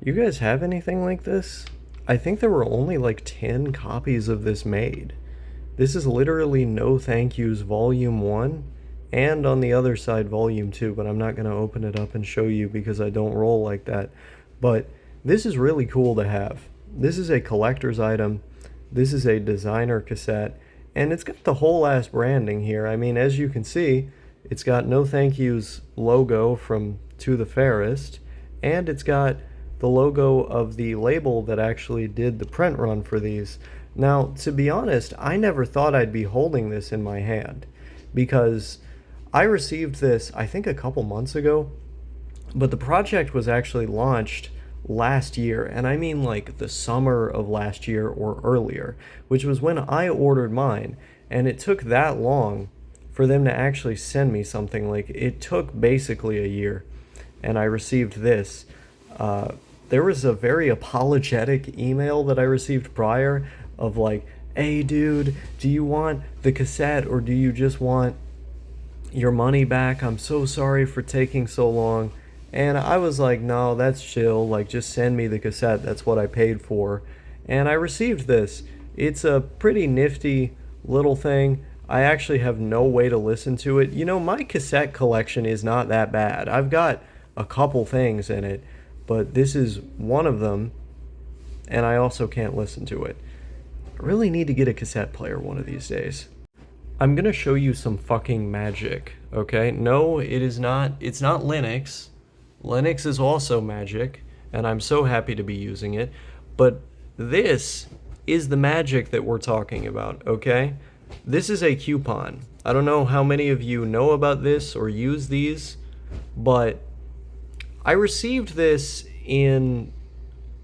You guys have anything like this? I think there were only like 10 copies of this made. This is literally No Thank Yous Volume 1, and on the other side Volume 2, but I'm not going to open it up and show you because I don't roll like that. But this is really cool to have. This is a collector's item. This is a designer cassette, and it's got the whole ass branding here. I mean, as you can see, it's got No Thank Yous logo from To the Fairest, and it's got the logo of the label that actually did the print run for these. Now, to be honest, I never thought I'd be holding this in my hand because I received this, I think, a couple months ago, but the project was actually launched last year, and I mean like the summer of last year or earlier, which was when I ordered mine, and it took that long for them to actually send me something. Like, it took basically a year, and I received this. There was a very apologetic email that I received prior of like, hey dude, do you want the cassette or do you just want your money back? I'm so sorry for taking so long. And I was like, no, that's chill, like just send me the cassette, that's what I paid for. And I received this. It's a pretty nifty little thing. I actually have no way to listen to it. You know, my cassette collection is not that bad. I've got a couple things in it, but this is one of them, and I also can't listen to it. I really need to get a cassette player one of these days. I'm gonna show you some fucking magic, okay? No, it is not, it's not Linux. Linux is also magic, and I'm so happy to be using it, but this is the magic that we're talking about, okay? This is a coupon. I don't know how many of you know about this or use these, but I received this in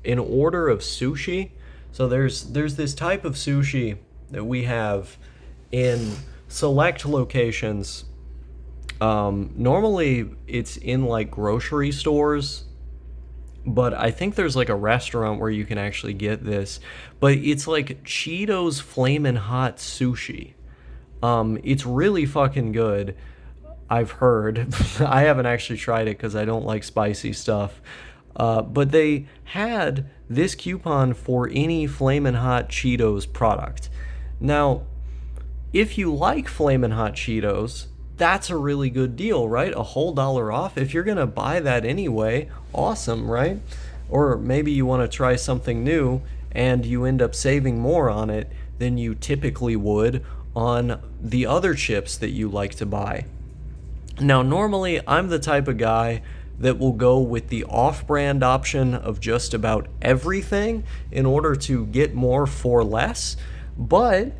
order of sushi. So there's this type of sushi that we have in select locations. Normally it's in like grocery stores, but I think there's like a restaurant where you can actually get this. But it's like Cheetos Flamin' Hot Sushi. It's really fucking good, I've heard. I haven't actually tried it because I don't like spicy stuff. But they had this coupon for any Flamin' Hot Cheetos product. Now, if you like Flamin' Hot Cheetos, that's a really good deal, right? A whole $1 off. If you're going to buy that anyway, awesome, right? Or maybe you want to try something new and you end up saving more on it than you typically would on the other chips that you like to buy. Now, normally I'm the type of guy that will go with the off-brand option of just about everything in order to get more for less. But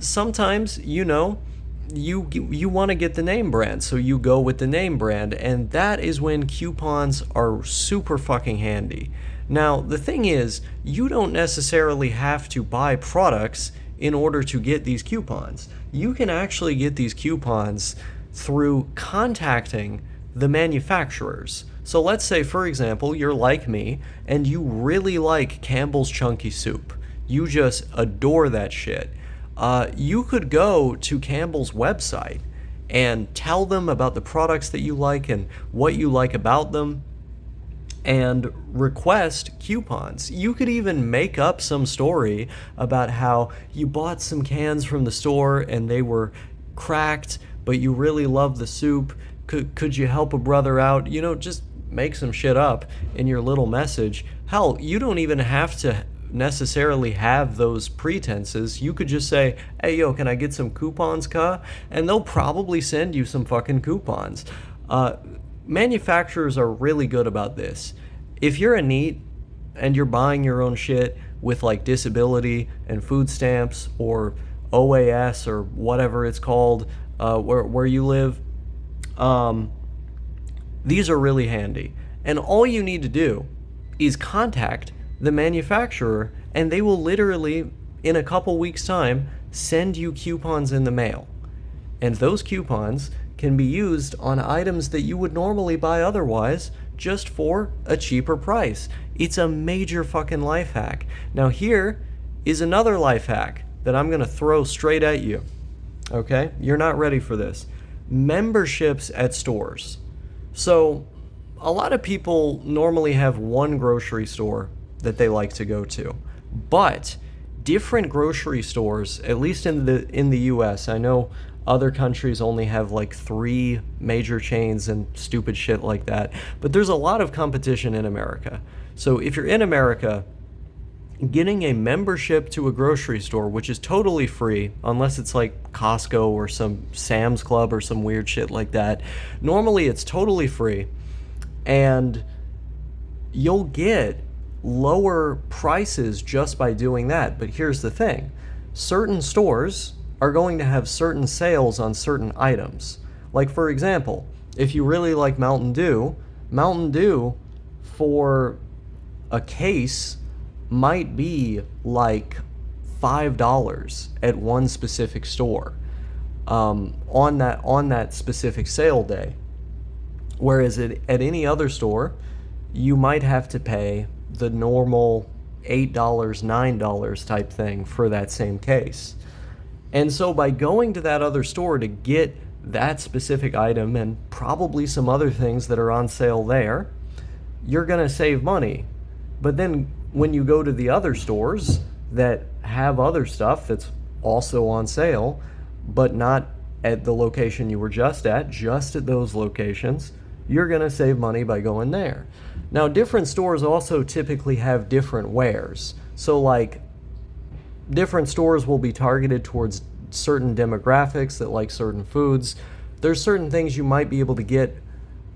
sometimes, you know, you want to get the name brand, so you go with the name brand, and that is when coupons are super fucking handy. Now, the thing is, you don't necessarily have to buy products in order to get these coupons. You can actually get these coupons through contacting the manufacturers. So let's say, for example, you're like me and you really like Campbell's Chunky Soup. You just adore that shit. You could go to Campbell's website and tell them about the products that you like and what you like about them and request coupons. You could even make up some story about how you bought some cans from the store and they were cracked, but you really love the soup. Could you help a brother out? You know, just make some shit up in your little message. Hell, you don't even have to necessarily have those pretenses. You could just say, hey, yo, can I get some coupons, cuh? And they'll probably send you some fucking coupons. Manufacturers are really good about this. If you're a NEET and you're buying your own shit with like disability and food stamps or OAS or whatever it's called, where you live, these are really handy. And all you need to do is contact the manufacturer and they will literally, in a couple weeks' time, send you coupons in the mail. And those coupons can be used on items that you would normally buy otherwise just for a cheaper price. It's a major fucking life hack. Now here is another life hack that I'm going to throw straight at you. Okay? You're not ready for this. Memberships at stores. So a lot of people normally have one grocery store that they like to go to, but different grocery stores, at least in the US, I know other countries only have like 3 major chains and stupid shit like that, but there's a lot of competition in America. So if you're in America, getting a membership to a grocery store, which is totally free, unless it's like Costco or some Sam's Club or some weird shit like that, normally it's totally free, and you'll get lower prices just by doing that. But here's the thing: certain stores are going to have certain sales on certain items. Like, for example, if you really like Mountain Dew for a case might be like $5 at one specific store, on that specific sale day. Whereas at any other store, you might have to pay the normal $8, $9 type thing for that same case. And so by going to that other store to get that specific item and probably some other things that are on sale there, you're going to save money. But then when you go to the other stores that have other stuff that's also on sale, but not at the location you were just at those locations, you're going to save money by going there. Now, different stores also typically have different wares. So like, different stores will be targeted towards certain demographics that like certain foods. There's certain things you might be able to get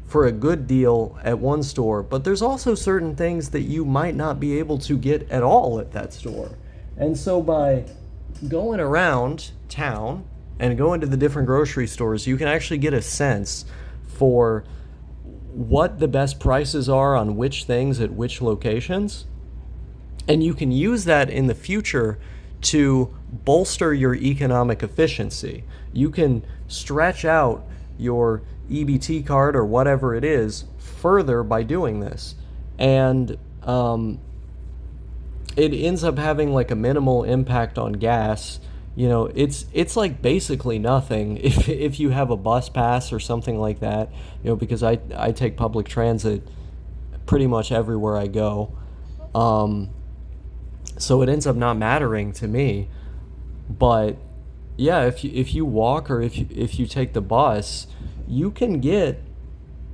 for a good deal at one store, but there's also certain things that you might not be able to get at all at that store. And so by going around town and going to the different grocery stores, you can actually get a sense for what the best prices are on which things at which locations. And you can use that in the future to bolster your economic efficiency. You can stretch out your EBT card or whatever it is further by doing this. And it ends up having like a minimal impact on gas. You know, it's like basically nothing if you have a bus pass or something like that, you know, because I take public transit pretty much everywhere I go. So it ends up not mattering to me. But yeah, if you walk or if you take the bus, you can get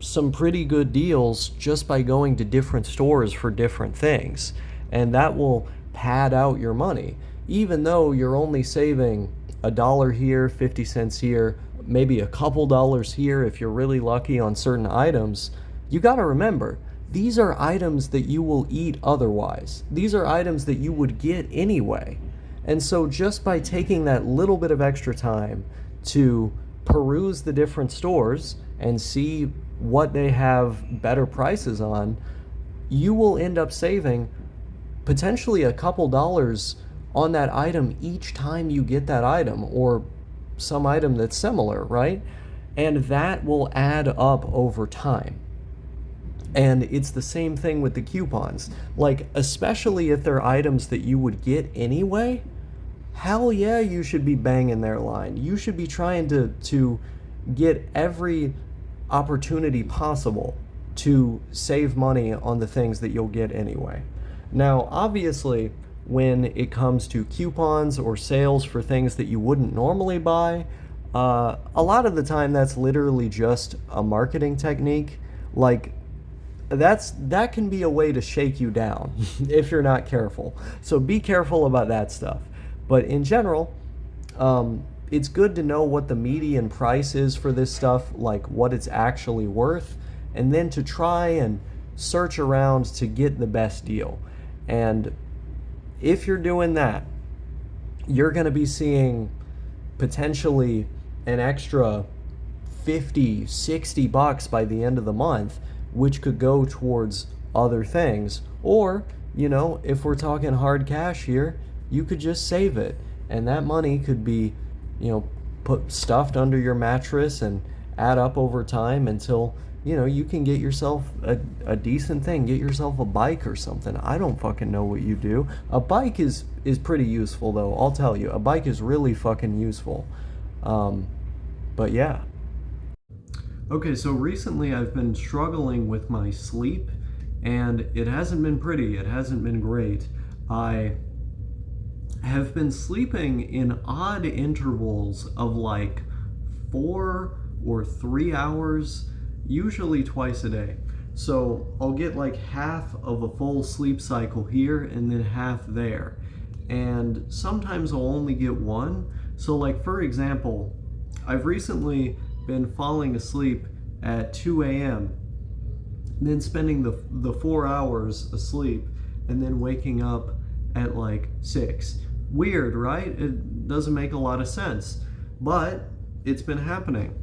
some pretty good deals just by going to different stores for different things. And that will pad out your money. Even though you're only saving $1 here, 50 cents here, maybe a couple dollars here if you're really lucky on certain items, you got to remember, these are items that you will eat otherwise. These are items that you would get anyway. And so just by taking that little bit of extra time to peruse the different stores and see what they have better prices on, you will end up saving potentially a couple dollars on that item each time you get that item, or some item that's similar, right? And that will add up over time. And it's the same thing with the coupons. Like, especially if they're items that you would get anyway, hell yeah, you should be banging their line. You should be trying to get every opportunity possible to save money on the things that you'll get anyway. Now, obviously, when it comes to coupons or sales for things that you wouldn't normally buy, a lot of the time that's literally just a marketing technique. Like, that can be a way to shake you down if you're not careful. So be careful about that stuff. But in general, it's good to know what the median price is for this stuff, like what it's actually worth, and then to try and search around to get the best deal. And if you're doing that, you're going to be seeing potentially an extra $50, $60 by the end of the month, which could go towards other things. Or, you know, if we're talking hard cash here, you could just save it. And that money could be, you know, put stuffed under your mattress and add up over time until, you know, you can get yourself a decent thing. Get yourself a bike or something. I don't fucking know what you do. A bike is pretty useful, though. I'll tell you. A bike is really fucking useful. But yeah. Okay, so recently I've been struggling with my sleep, and it hasn't been pretty. It hasn't been great. I have been sleeping in odd intervals of like 4 or 3 hours, usually twice a day. So I'll get like half of a full sleep cycle here and then half there. And sometimes I'll only get one. So, like, for example, I've recently been falling asleep at 2 a.m., then spending the 4 hours asleep, and then waking up at like 6. Weird, right? It doesn't make a lot of sense, but it's been happening.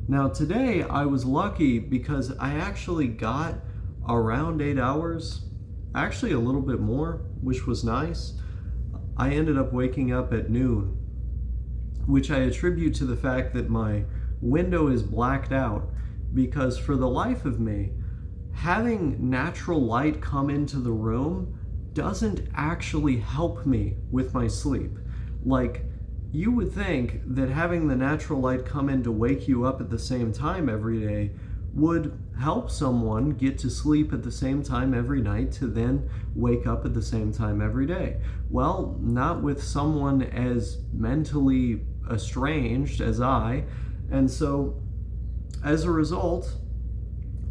Now, today I was lucky because I actually got around 8 hours, actually a little bit more, which was nice. I ended up waking up at noon, which I attribute to the fact that my window is blacked out, because for the life of me, having natural light come into the room doesn't actually help me with my sleep. Like, you would think that having the natural light come in to wake you up at the same time every day would help someone get to sleep at the same time every night to then wake up at the same time every day. Well, not with someone as mentally estranged as I, and so as a result,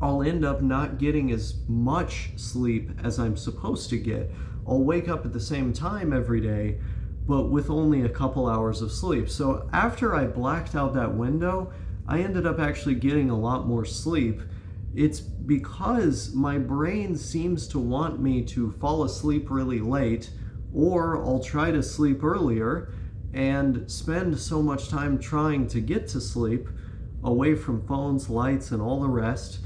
I'll end up not getting as much sleep as I'm supposed to get. I'll wake up at the same time every day, but with only a couple hours of sleep. So after I blacked out that window, I ended up actually getting a lot more sleep. It's because my brain seems to want me to fall asleep really late, or I'll try to sleep earlier and spend so much time trying to get to sleep away from phones, lights, and all the rest,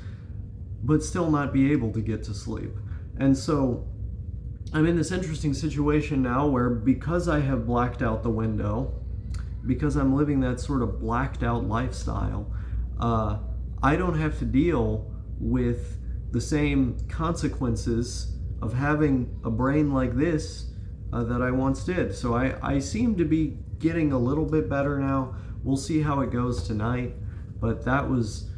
but still not be able to get to sleep. And so I'm in this interesting situation now where, because I have blacked out the window, because I'm living that sort of blacked out lifestyle, I don't have to deal with the same consequences of having a brain like this that I once did. So I seem to be getting a little bit better now. We'll see how it goes tonight. But that was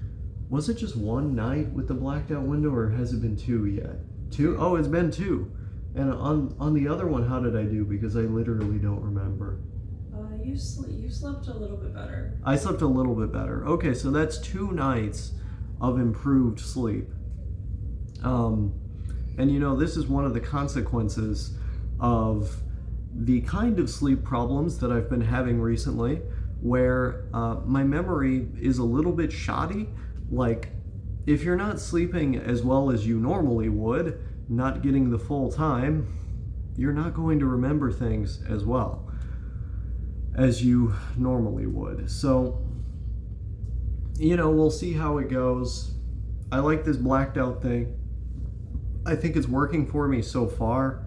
it just one night with the blacked out window, or has it been 2 yet? 2? Oh, it's been 2. And on the other one, how did I do? Because I literally don't remember. You slept a little bit better. I slept a little bit better. Okay, so that's 2 nights of improved sleep. And this is one of the consequences of the kind of sleep problems that I've been having recently, where my memory is a little bit shoddy. Like, if you're not sleeping as well as you normally would, not getting the full time, you're not going to remember things as well as you normally would. So, we'll see how it goes. I like this blacked out thing. I think it's working for me so far.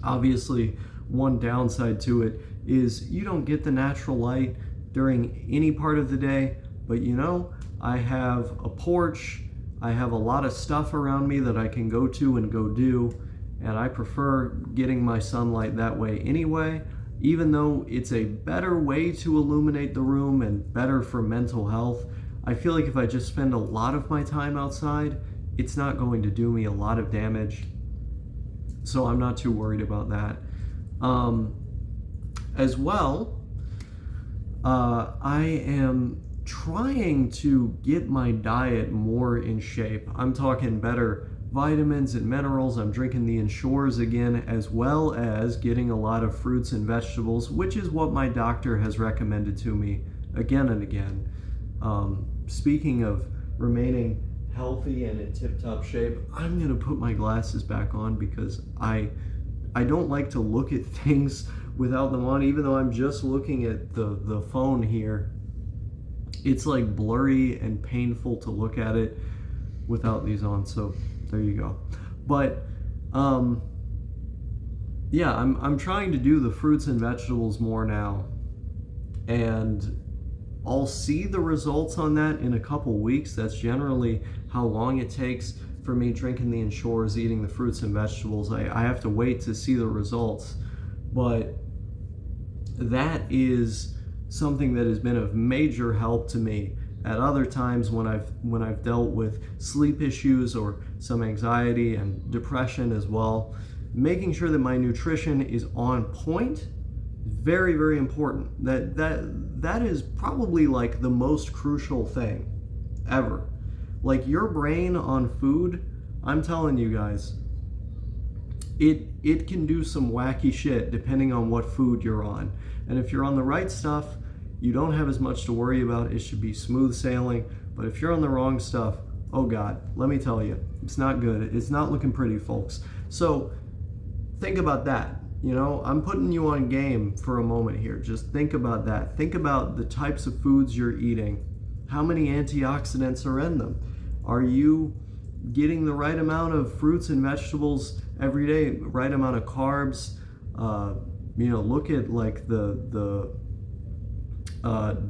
Obviously, one downside to it is you don't get the natural light during any part of the day, but I have a porch, I have a lot of stuff around me that I can go to and go do, and I prefer getting my sunlight that way anyway, even though it's a better way to illuminate the room and better for mental health. I feel like if I just spend a lot of my time outside, it's not going to do me a lot of damage, so I'm not too worried about that. As well, I am trying to get my diet more in shape. I'm talking better vitamins and minerals. I'm drinking the Ensures again, as well as getting a lot of fruits and vegetables, which is what my doctor has recommended to me again and again. Speaking of remaining healthy and in tip-top shape, I'm gonna put my glasses back on because I don't like to look at things without them on, even though I'm just looking at the phone here. It's like blurry and painful to look at it without these on, so there you go. But yeah, I'm trying to do the fruits and vegetables more now, and I'll see the results on that in a couple weeks. That's generally how long it takes for me drinking the Ensures, eating the fruits and vegetables. I have to wait to see the results, but that is something that has been of major help to me at other times when I've dealt with sleep issues or some anxiety and depression as well. Making sure that my nutrition is on point, very, very important. That is probably like the most crucial thing ever. Like your brain on food, I'm telling you guys, it can do some wacky shit depending on what food you're on. And if you're on the right stuff, you don't have as much to worry about. It should be smooth sailing. But if you're on the wrong stuff, oh God, let me tell you, it's not good. It's not looking pretty, folks. So think about that. You know, I'm putting you on game for a moment here. Just think about that. Think about the types of foods you're eating. How many antioxidants are in them? Are you getting the right amount of fruits and vegetables every day? Right amount of carbs? You know, look at like the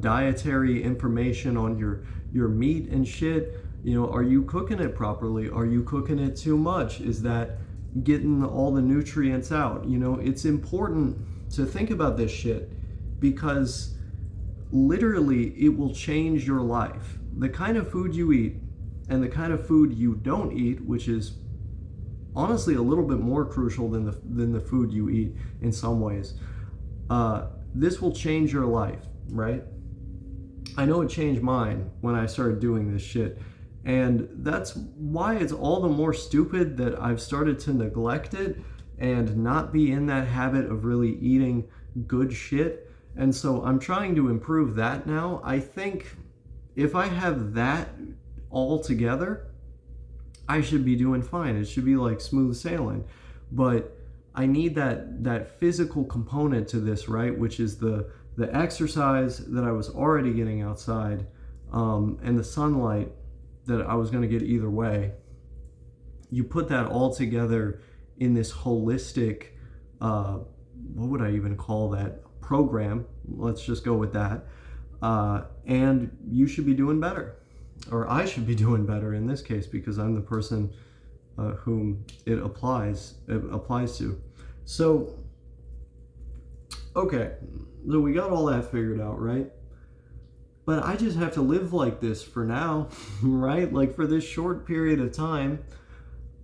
dietary information on your meat and shit. You know, are you cooking it properly? Are you cooking it too much? Is that getting all the nutrients out? You know, it's important to think about this shit because literally it will change your life. The kind of food you eat and the kind of food you don't eat, which is honestly a little bit more crucial than the food you eat in some ways, this will change your life, right? I know it changed mine when I started doing this shit. And that's why it's all the more stupid that I've started to neglect it and not be in that habit of really eating good shit. And so I'm trying to improve that now. I think if I have that all together, I should be doing fine. It should be like smooth sailing. But I need that physical component to this, right? Which is the exercise that I was already getting outside, and the sunlight that I was going to get either way. You put that all together in this holistic, what would I even call that? Program. Let's just go with that. And you should be doing better. Or I should be doing better in this case because I'm the person whom it applies to. So, okay, so we got all that figured out, right? But I just have to live like this for now, right? Like for this short period of time,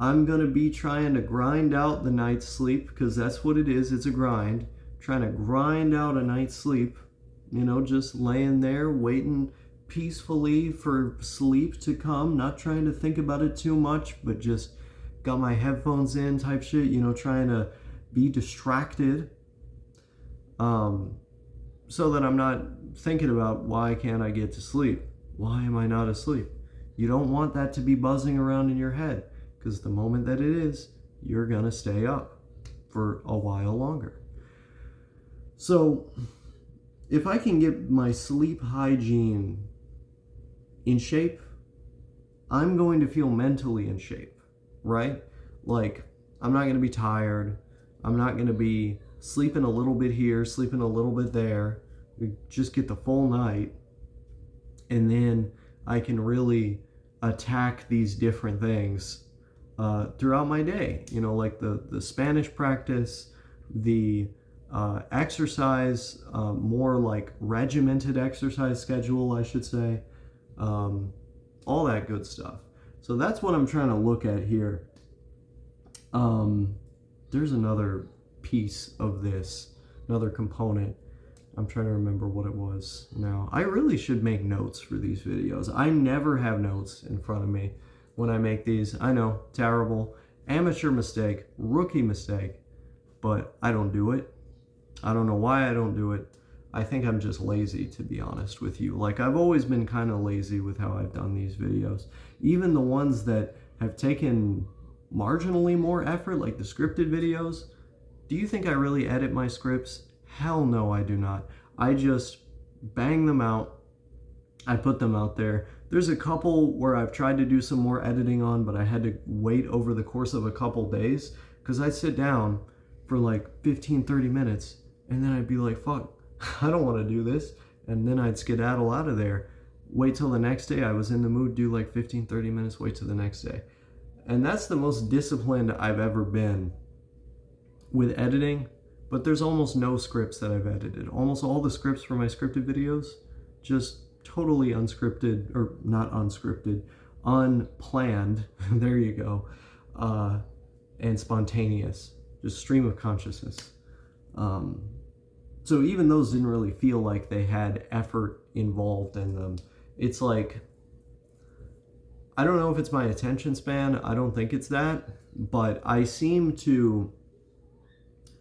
I'm going to be trying to grind out the night's sleep because that's what it is. It's a grind. Trying to grind out a night's sleep, you know, just laying there waiting peacefully for sleep to come, not trying to think about it too much, but just got my headphones in type shit, you know, trying to be distracted. So that I'm not thinking about why can't I get to sleep? Why am I not asleep? You don't want that to be buzzing around in your head because the moment that it is, you're gonna stay up for a while longer. So if I can get my sleep hygiene in shape, I'm going to feel mentally in shape, right? Like I'm not gonna be tired. I'm not gonna be sleeping a little bit here, sleeping a little bit there. We just get the full night, and then I can really attack these different things throughout my day. You know, like the Spanish practice, the exercise, more like regimented exercise schedule, I should say, all that good stuff. So that's what I'm trying to look at here. There's another piece of this, another component. I'm trying to remember what it was now. I really should make notes for these videos. I never have notes in front of me when I make these. I know, terrible, amateur mistake, rookie mistake, but I don't do it. I don't know why I don't do it. I think I'm just lazy, to be honest with you. Like, I've always been kind of lazy with how I've done these videos. Even the ones that have taken marginally more effort, like the scripted videos, do you think I really edit my scripts? Hell no, I do not. I just bang them out. I put them out there. There's a couple where I've tried to do some more editing on, but I had to wait over the course of a couple days because I'd sit down for like 15, 30 minutes and then I'd be like, fuck, I don't want to do this. And then I'd skedaddle out of there. Wait till the next day. I was in the mood, do like 15, 30 minutes, wait till the next day. And that's the most disciplined I've ever been with editing. But there's almost no scripts that I've edited. Almost all the scripts for my scripted videos just totally unscripted, or not unscripted, unplanned, there you go, and spontaneous, just stream of consciousness. So even those didn't really feel like they had effort involved in them. It's like, I don't know if it's my attention span, I don't think it's that, but I seem to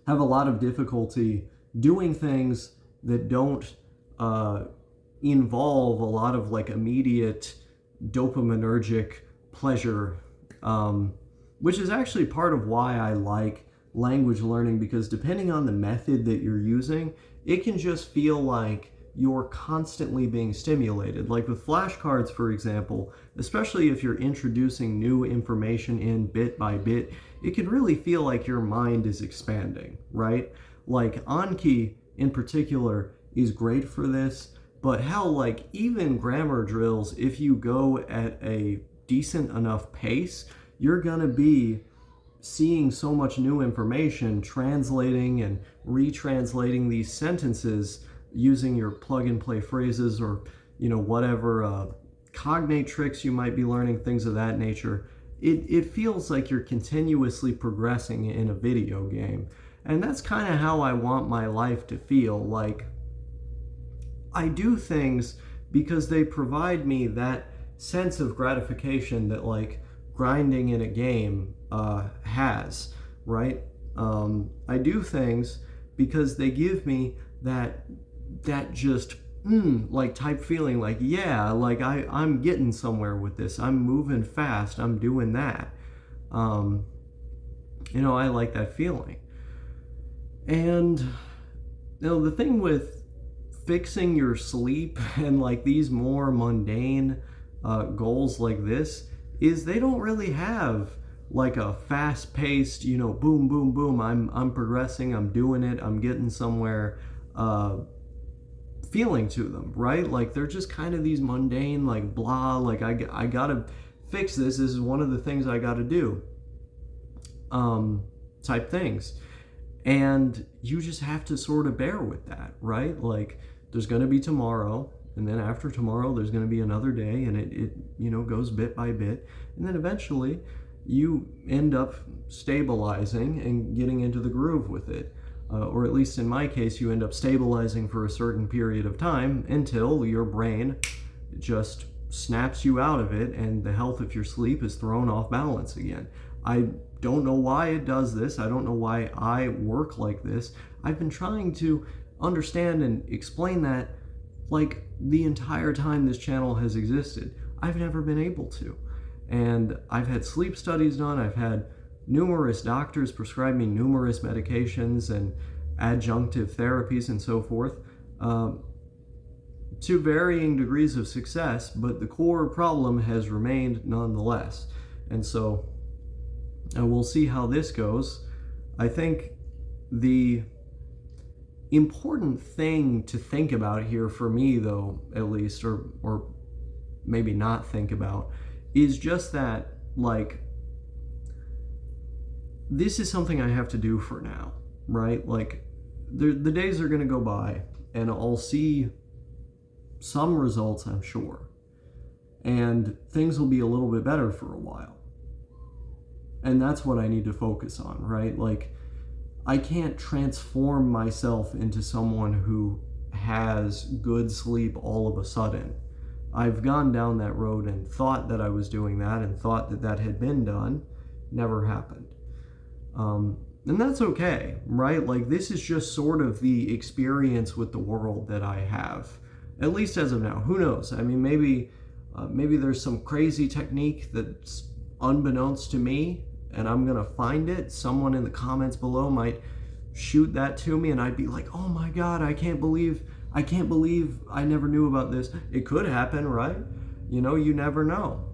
have a lot of difficulty doing things that don't involve a lot of like immediate dopaminergic pleasure, which is actually part of why I like language learning, because depending on the method that you're using, it can just feel like you're constantly being stimulated. Like with flashcards, for example, especially if you're introducing new information in bit by bit, it can really feel like your mind is expanding, right? Like Anki in particular is great for this, but hell, like even grammar drills, if you go at a decent enough pace, you're gonna be seeing so much new information, translating and retranslating these sentences using your plug and play phrases, or whatever cognate tricks you might be learning, things of that nature. It feels like you're continuously progressing in a video game, and that's kind of how I want my life to feel. Like, I do things because they provide me that sense of gratification that like grinding in a game has, right? I do things because they give me that just like type feeling, like, yeah, like I'm getting somewhere with this, I'm moving fast, I'm doing that. I like that feeling. And the thing with fixing your sleep and like these more mundane goals like this is they don't really have like a fast-paced, boom, boom, boom, I'm progressing, I'm doing it, I'm getting somewhere feeling to them, right? Like they're just kind of these mundane, like blah, like I gotta fix this is one of the things I gotta do type things. And you just have to sort of bear with that, right? Like there's going to be tomorrow, and then after tomorrow there's going to be another day, and it goes bit by bit, and then eventually you end up stabilizing and getting into the groove with it, or at least in my case, you end up stabilizing for a certain period of time until your brain just snaps you out of it and the health of your sleep is thrown off balance again. I don't know why it does this. I don't know why I work like this. I've been trying to understand and explain that like the entire time this channel has existed. I've never been able to. And I've had sleep studies done. I've had numerous doctors prescribe me numerous medications and adjunctive therapies and so forth, to varying degrees of success, but the core problem has remained nonetheless. And so we'll see how this goes. I think the important thing to think about here for me, though, at least, or maybe not think about, is just that, like, this is something I have to do for now, right? Like, the days are going to go by, and I'll see some results, I'm sure, and things will be a little bit better for a while. And that's what I need to focus on, right? Like, I can't transform myself into someone who has good sleep all of a sudden. I've gone down that road and thought that I was doing that and thought that that had been done. Never happened. And that's okay, right? Like, this is just sort of the experience with the world that I have, at least as of now. Who knows? I mean, maybe there's some crazy technique that's unbeknownst to me, and I'm gonna find it. Someone in the comments below might shoot that to me, and I'd be like, oh my God, I can't believe I never knew about this. It could happen, right? You never know.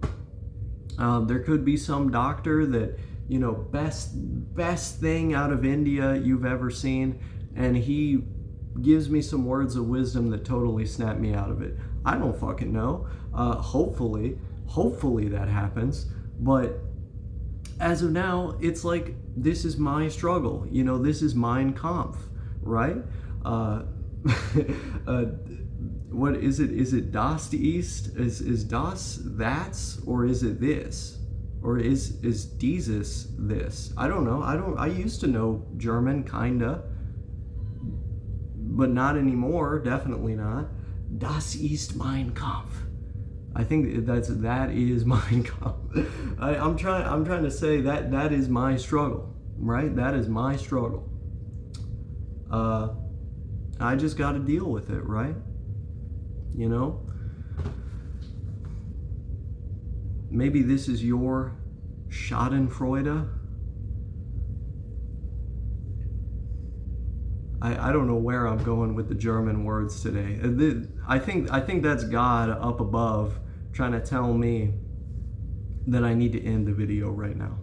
There could be some doctor that, best thing out of India you've ever seen, and he gives me some words of wisdom that totally snap me out of it. I don't fucking know. Hopefully that happens, but as of now, it's like, this is my struggle. This is Mein Kampf, right? What is it? Is it das ist? Is das that's, or is it this? Or is dieses this? I don't know. I used to know German, kinda, but not anymore. Definitely not. Das ist mein Kampf. I think that is mein Kampf. I'm trying to say that is my struggle, right? That is my struggle. I just got to deal with it, right? You know? Maybe this is your Schadenfreude. I don't know where I'm going with the German words today. I think that's God up above trying to tell me that I need to end the video right now.